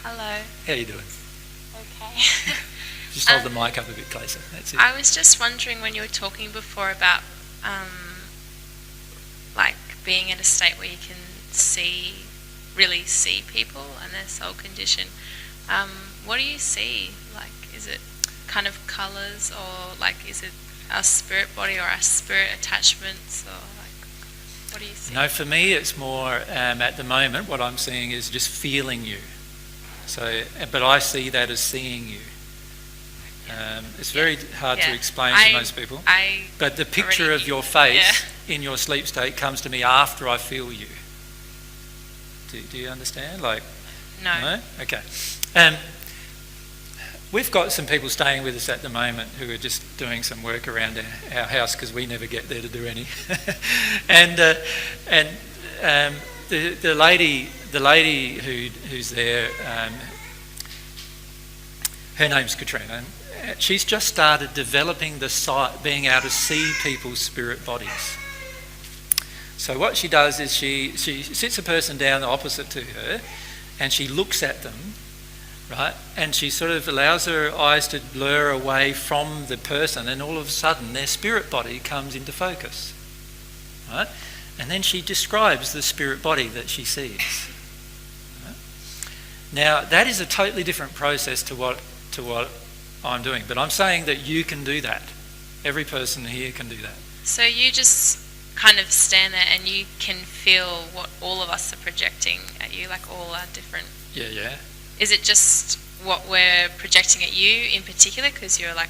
Hello. How you doing? Okay. Just hold the mic up a bit closer. That's it. I was just wondering when you were talking before about like being in a state where you can really see people and their soul condition. What do you see? Like, is it kind of colours, or like is it our spirit body or our spirit attachments, or like what do you see? No, for me it's more at the moment what I'm seeing is just feeling you. So, but I see that as seeing you. It's very hard to explain to most people. But the picture of your face in your sleep state comes to me after I feel you. Do you understand? Like, no? Okay. We've got some people staying with us at the moment who are just doing some work around our house because we never get there to do any. and the lady who's there, her name's Katrina. She's just started developing the sight, being able to see people's spirit bodies. So what she does is she sits a person down opposite to her and she looks at them, right? And she sort of allows her eyes to blur away from the person, and all of a sudden their spirit body comes into focus, right? And then she describes the spirit body that she sees. Right? Now that is a totally different process to what I'm doing, but I'm saying that you can do that. Every person here can do that. So you just kind of stand there and you can feel what all of us are projecting at you, like all our different... Yeah. Is it just what we're projecting at you in particular because you're like...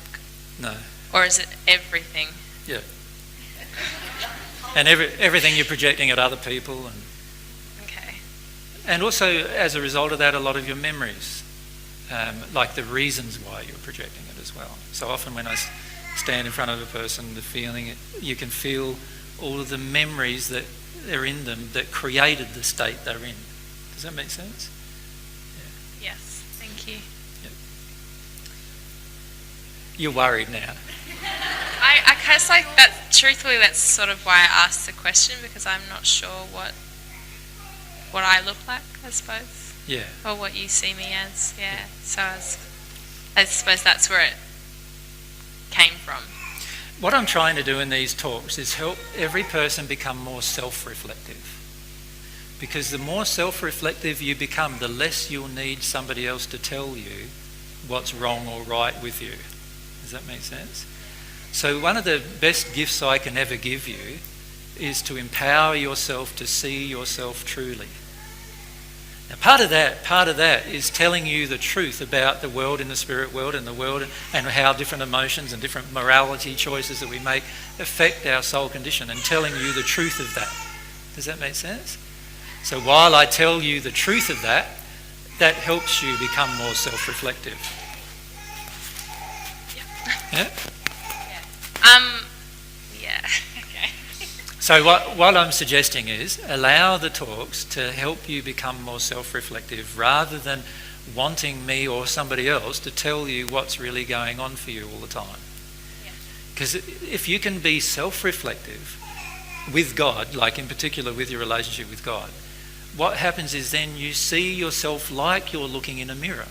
No. Or is it everything? Yeah. And everything you're projecting at other people. Okay. And also, as a result of that, a lot of your memories. Like the reasons why you're projecting it as well. So often when I stand in front of a person, the feeling, you can feel all of the memories that are in them that created the state they're in. Does that make sense? Yeah. Yes, thank you. Yep. You're worried now. I guess like that. Truthfully, that's sort of why I asked the question, because I'm not sure what I look like, I suppose. Yeah. Or what you see me as, yeah. So I suppose that's where it came from. What I'm trying to do in these talks is help every person become more self-reflective. Because the more self-reflective you become, the less you'll need somebody else to tell you what's wrong or right with you. Does that make sense? So one of the best gifts I can ever give you is to empower yourself to see yourself truly. Now, part of that is telling you the truth about the world in the spirit world and the world and how different emotions and different morality choices that we make affect our soul condition, and telling you the truth of that. Does that make sense? So while I tell you the truth of that, that helps you become more self-reflective. Yeah? Yeah. Okay. So what I'm suggesting is allow the talks to help you become more self-reflective, rather than wanting me or somebody else to tell you what's really going on for you all the time. Because if you can be self-reflective with God, like in particular with your relationship with God, what happens is then you see yourself like you're looking in a mirror.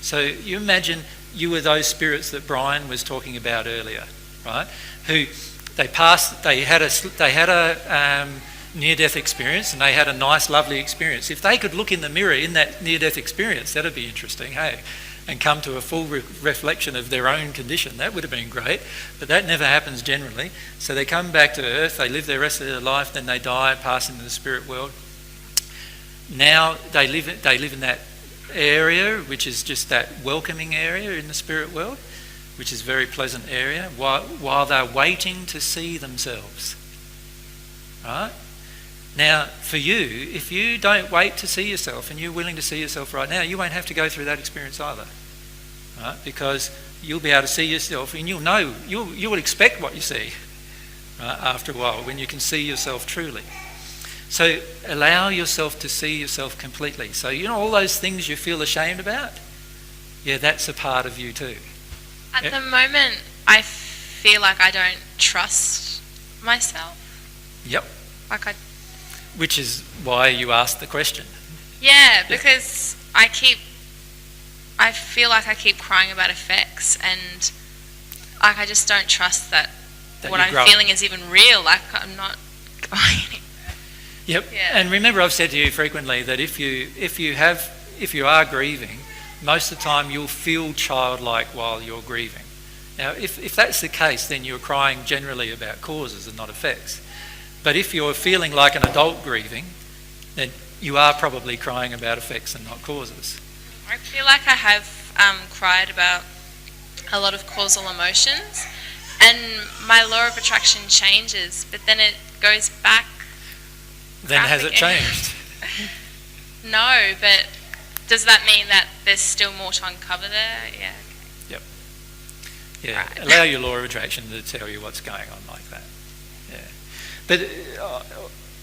So you imagine you were those spirits that Brian was talking about earlier, right? Who they had a near-death experience, and they had a nice, lovely experience. If they could look in the mirror in that near-death experience, that'd be interesting, hey? And come to a full reflection of their own condition. That would have been great, but that never happens generally. So they come back to Earth, they live the rest of their life, then they die, pass into the spirit world. Now they live in that area, which is just that welcoming area in the spirit world, which is a very pleasant area, while they're waiting to see themselves. Right? Now, for you, if you don't wait to see yourself and you're willing to see yourself right now, you won't have to go through that experience either. Right? Because you'll be able to see yourself, and you'll know, you will expect what you see, right, after a while, when you can see yourself truly. So allow yourself to see yourself completely. So all those things you feel ashamed about, yeah, that's a part of you too. At the moment, I feel like I don't trust myself. Yep. Like Which is why you asked the question. Yeah, because I keep I feel like I keep crying about effects, and like I just don't trust that what I'm feeling is even real. Like I'm not going anywhere. Yep. Yeah. And remember, I've said to you frequently that if you are grieving, most of the time you'll feel childlike while you're grieving. Now, if that's the case, then you're crying generally about causes and not effects. But if you're feeling like an adult grieving, then you are probably crying about effects and not causes. I feel like I have cried about a lot of causal emotions, and my law of attraction changes, but then it goes back. Then has it changed? No, but does that mean that there's still more to uncover there? Yeah. Yep. Yeah. Right. Allow your law of attraction to tell you what's going on like that. Yeah. But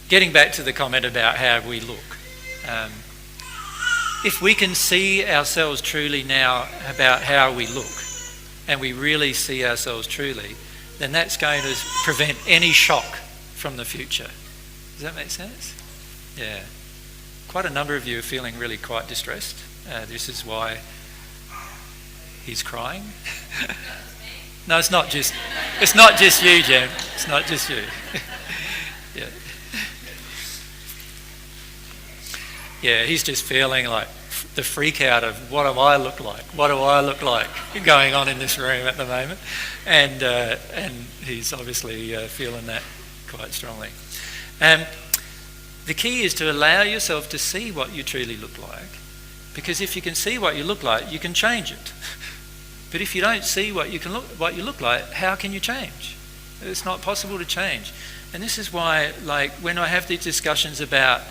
getting back to the comment about how we look, if we can see ourselves truly now about how we look, and we really see ourselves truly, then that's going to prevent any shock from the future. Does that make sense? Yeah. Quite a number of you are feeling really quite distressed. This is why he's crying. No, it's not just you, Jem. It's not just you. Yeah. Yeah, he's just feeling like the freak out of what do I look like? What do I look like going on in this room at the moment? And he's obviously feeling that quite strongly. The key is to allow yourself to see what you truly look like, because if you can see what you look like, you can change it. But if you don't see what you look like, how can you change? It's not possible to change. And this is why, like, when I have these discussions about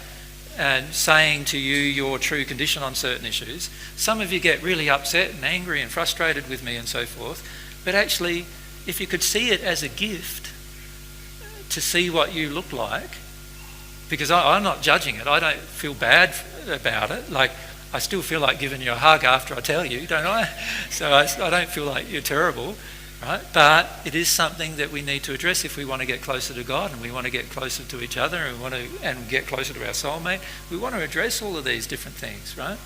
saying to you your true condition on certain issues, some of you get really upset and angry and frustrated with me and so forth. But actually, if you could see it as a gift to see what you look like, because I'm not judging it, I don't feel bad about it. Like, I still feel like giving you a hug after I tell you, don't I? So I don't feel like you're terrible, right? But it is something that we need to address if we want to get closer to God, and we want to get closer to each other, and get closer to our soulmate. We want to address all of these different things, right?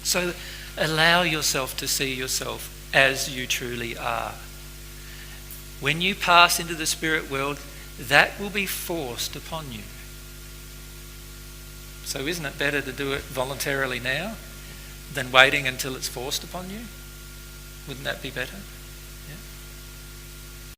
So allow yourself to see yourself as you truly are. When you pass into the spirit world, that will be forced upon you. So isn't it better to do it voluntarily now than waiting until it's forced upon you? Wouldn't that be better?